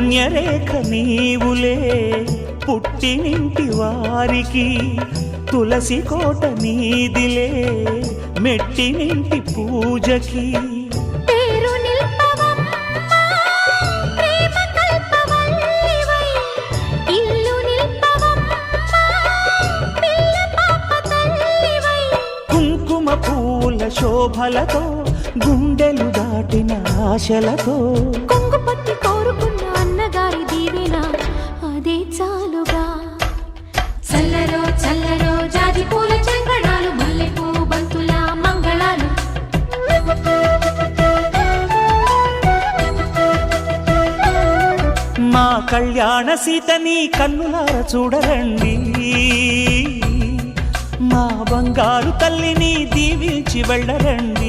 పుణ్యరేఖ నీవులే పుట్టినింటి వారికి, తులసి కోట నీదిలే మెట్టినింటి పూజకి. కుంకుమ పూల శోభలతో గుండెలు దాటిన ఆశలతో, కొంగు పట్టి కోరుకున్న అన్నగారి దీవెన అదే చాలుగా. చల్లరో చల్లరో జాజి పూల చంగడాలు, మల్లెపూ బంతుల మంగళాలు. మా కళ్యాణ సీతని కన్నులార చూడరండి, మా బంగారు తల్లిని దీవించి వెళ్ళరండి.